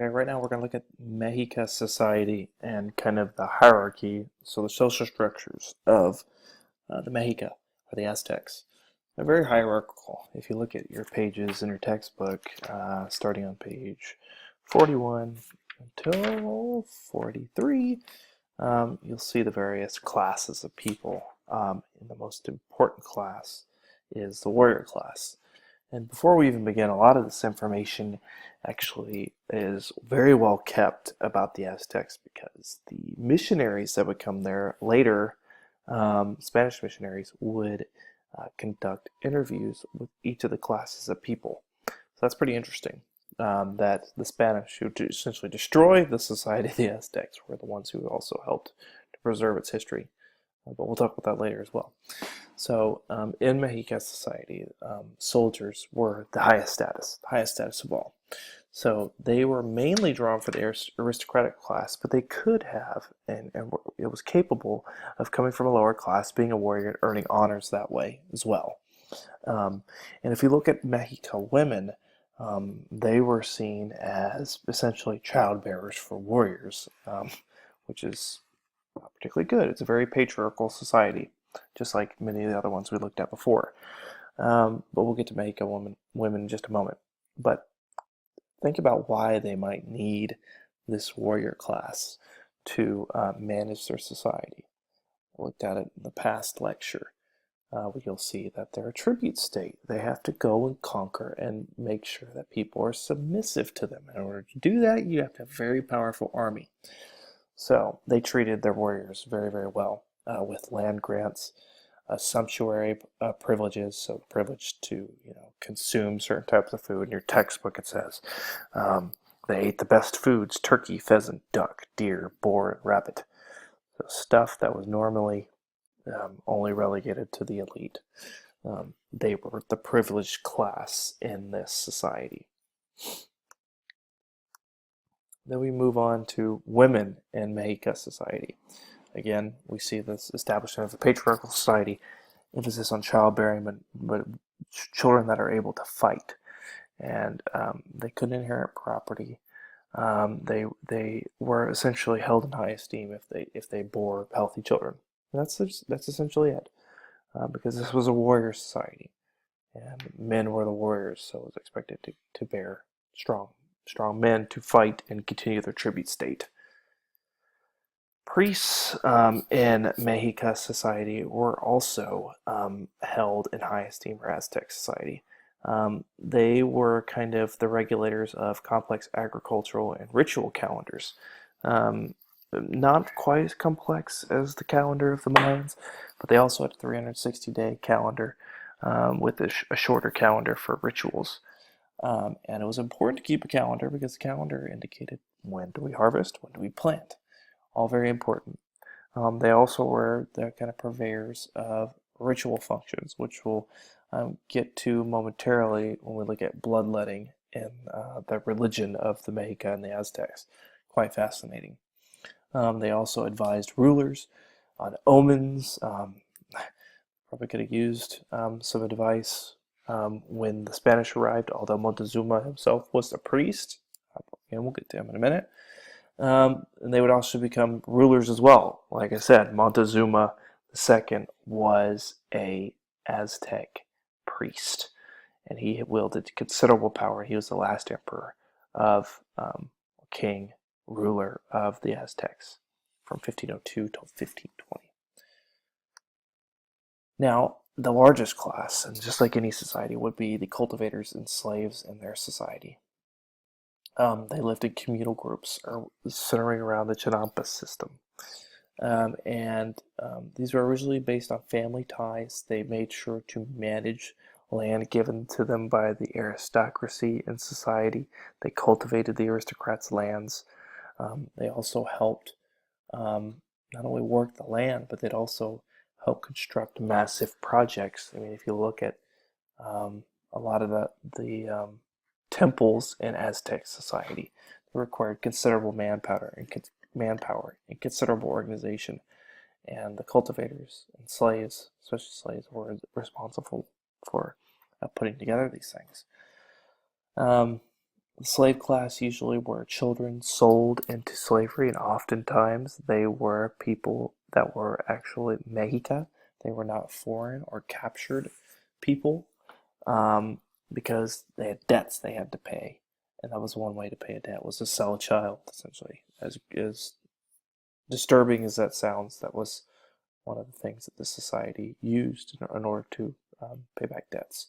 Okay, right now we're going to look at Mexica Society and kind of the hierarchy, so the social structures of the Mexica or the Aztecs. They're very hierarchical. If you look at your pages in your textbook, starting on page 41 until 43, you'll see the various classes of people. And the most important class is the warrior class. And before we even begin, a lot of this information actually is very well kept about the Aztecs because the missionaries that would come there later, Spanish missionaries, would conduct interviews with each of the classes of people. So that's pretty interesting. That the Spanish, who essentially destroyed the society of the Aztecs, were the ones who also helped to preserve its history. But we'll talk about that later as well. So in Mexica society, soldiers were the highest status of all. So they were mainly drawn for the aristocratic class, but they could have, and it was capable of coming from a lower class, being a warrior, and earning honors that way as well. And if you look at Mexica women, they were seen as essentially child bearers for warriors, which is not particularly good. It's a very patriarchal society, just like many of the other ones we looked at before. But we'll get to Mexica women in just a moment. But think about why they might need this warrior class to manage their society. We looked at it in the past lecture. You'll see that they're a tribute state. They have to go and conquer and make sure that people are submissive to them. In order to do that, you have to have a very powerful army. So they treated their warriors very, very well with land grants, sumptuary privileges, so privilege to consume certain types of food. In your textbook it says they ate the best foods: turkey, pheasant, duck, deer, boar, and rabbit. So stuff that was normally only relegated to the elite. They were the privileged class in this society. Then we move on to women in Mexica society. Again, we see this establishment of a patriarchal society, emphasis on childbearing, but children that are able to fight. And they couldn't inherit property. They were essentially held in high esteem if they bore healthy children. And that's essentially it, because this was a warrior society, and men were the warriors, so it was expected to bear strong men to fight and continue their tribute state. Priests in Mexica society were also held in high esteem for Aztec society. They were kind of the regulators of complex agricultural and ritual calendars. Not quite as complex as the calendar of the Mayans, but they also had a 360-day calendar with a shorter calendar for rituals. And it was important to keep a calendar because the calendar indicated when do we harvest, when do we plant. All very important. They also were the kind of purveyors of ritual functions, which we'll get to momentarily when we look at bloodletting and the religion of the Mexica and the Aztecs. Quite fascinating. They also advised rulers on omens. Probably could have used some advice when the Spanish arrived, although Montezuma himself was a priest. And we'll get to him in a minute. And they would also become rulers as well. Like I said, Montezuma II was a Aztec priest, and he wielded considerable power. He was the last emperor of king, ruler of the Aztecs from 1502 till 1520. Now, the largest class, and just like any society, would be the cultivators and slaves in their society. They lived in communal groups centering around the Chinampa system. These were originally based on family ties. They made sure to manage land given to them by the aristocracy in society. They cultivated the aristocrats' lands. They also helped not only work the land, but they'd also help construct massive projects. I mean, if you look at a lot of the temples in Aztec society, they required considerable manpower and considerable organization. And the cultivators and slaves, especially slaves, were responsible for putting together these things. The slave class usually were children sold into slavery, and oftentimes they were people that were actually Mexica. They were not foreign or captured people, um, because they had debts they had to pay, and that was one way to pay a debt, was to sell a child, essentially. As disturbing as that sounds, that was one of the things that the society used in order to pay back debts.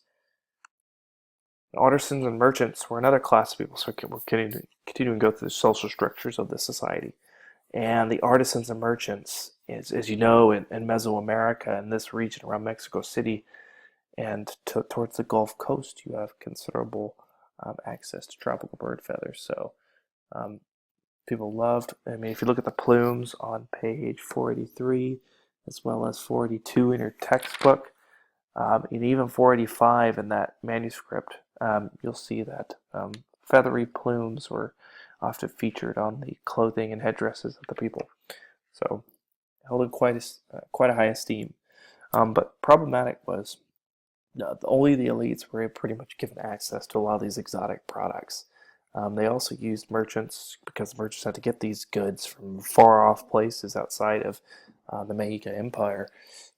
Artisans and merchants were another class of people, so we're continuing to go through the social structures of this society. And the artisans and merchants, as you know, in Mesoamerica, in this region around Mexico City and towards the Gulf Coast, you have considerable access to tropical bird feathers. So um, people loved, I mean, if you look at the plumes on page 483, as well as 482 in your textbook, and even 485 in that manuscript, you'll see that feathery plumes were often featured on the clothing and headdresses of the people. So held in quite a high esteem. But problematic was only the elites were pretty much given access to a lot of these exotic products. They also used merchants because merchants had to get these goods from far off places outside of the Mexica Empire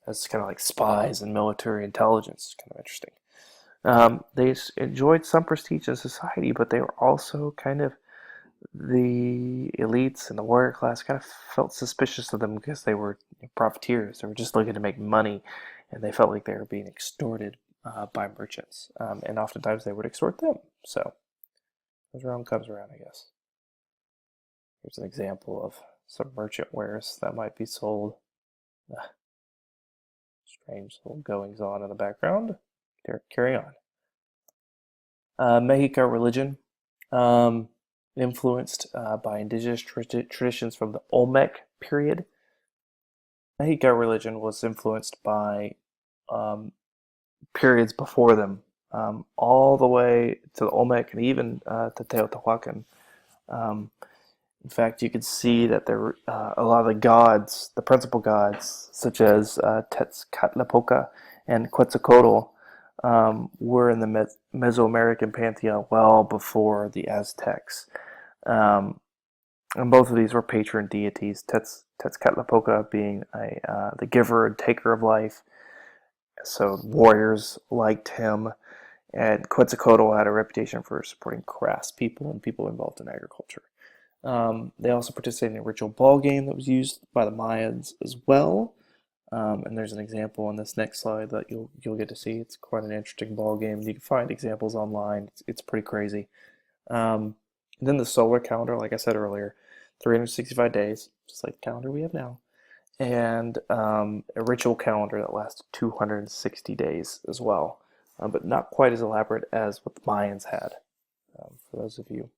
as kind of like spies and military intelligence. It's kind of interesting. They enjoyed some prestige in society, but they were also kind of the elites and the warrior class kind of felt suspicious of them because they were profiteers. They were just looking to make money, and they felt like they were being extorted by merchants. And oftentimes they would extort them. So, goes around comes around, I guess. Here's an example of some merchant wares that might be sold. Strange little goings on in the background. Carry on. Mexica religion, influenced by indigenous traditions from the Olmec period. Mexica religion was influenced by periods before them, all the way to the Olmec and even to Teotihuacan. In fact, you could see that there were a lot of the gods, the principal gods, such as Tezcatlipoca and Quetzalcoatl, were in the Mesoamerican pantheon well before the Aztecs. And both of these were patron deities, Tezcatlipoca being the giver and taker of life, so warriors liked him, and Quetzalcoatl had a reputation for supporting craftspeople and people involved in agriculture. They also participated in a ritual ball game that was used by the Mayans as well. And there's an example on this next slide that you'll get to see. It's quite an interesting ball game. You can find examples online. It's pretty crazy. And then the solar calendar, like I said earlier, 365 days, just like the calendar we have now. And a ritual calendar that lasted 260 days as well, but not quite as elaborate as what the Mayans had, for those of you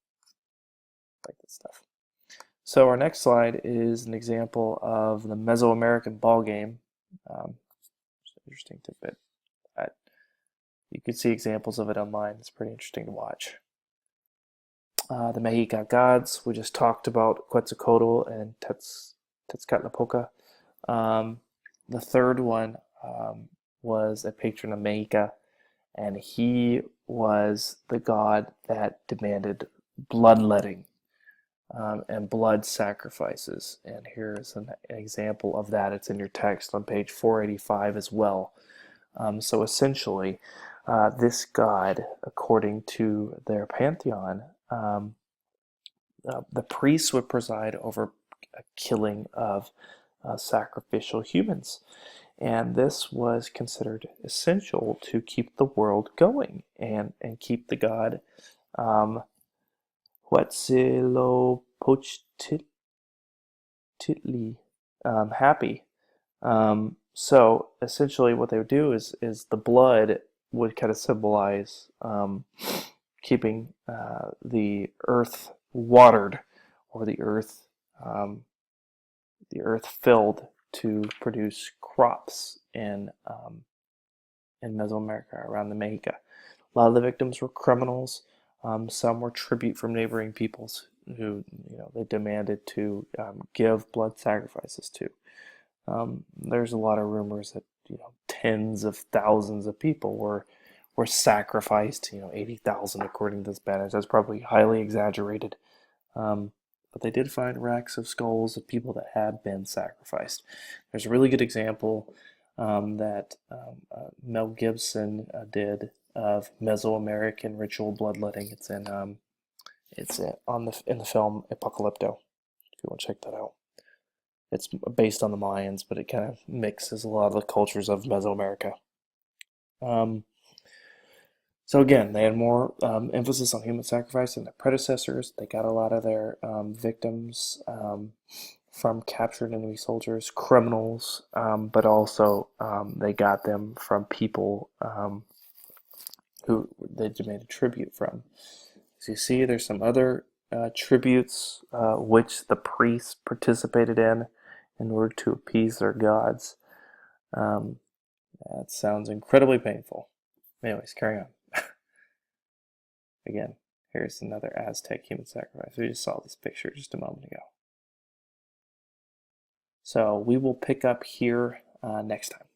like this stuff. So our next slide is an example of the Mesoamerican ball game. Interesting tidbit. You can see examples of it online. It's pretty interesting to watch. The Mexica Gods, we just talked about Quetzalcoatl and Tezcatlipoca. The third one was a patron of Mexica, and he was the god that demanded bloodletting and blood sacrifices. And here's an example of that. It's in your text on page 485 as well. So essentially, this god, according to their pantheon, the priests would preside over a killing of sacrificial humans. And this was considered essential to keep the world going and keep the god Huitzilopochtli happy. So essentially what they would do is the blood would kind of symbolize keeping the earth watered, or the earth filled to produce crops in Mesoamerica, around the Mexica. A lot of the victims were criminals. Some were tribute from neighboring peoples who, they demanded to give blood sacrifices to. There's a lot of rumors that tens of thousands of people were were sacrificed. 80,000 according to the Spanish. That's probably highly exaggerated. But they did find racks of skulls of people that had been sacrificed. There's a really good example that Mel Gibson did of Mesoamerican ritual bloodletting. It's in the film Apocalypto. If you want to check that out. It's based on the Mayans, but it kind of mixes a lot of the cultures of Mesoamerica. So again, they had more emphasis on human sacrifice than their predecessors. They got a lot of their victims from captured enemy soldiers, criminals, but also they got them from people who they demanded tribute from. As you see, there's some other tributes which the priests participated in order to appease their gods. That sounds incredibly painful. Anyways, carry on. Again, here's another Aztec human sacrifice. We just saw this picture just a moment ago. So we will pick up here next time.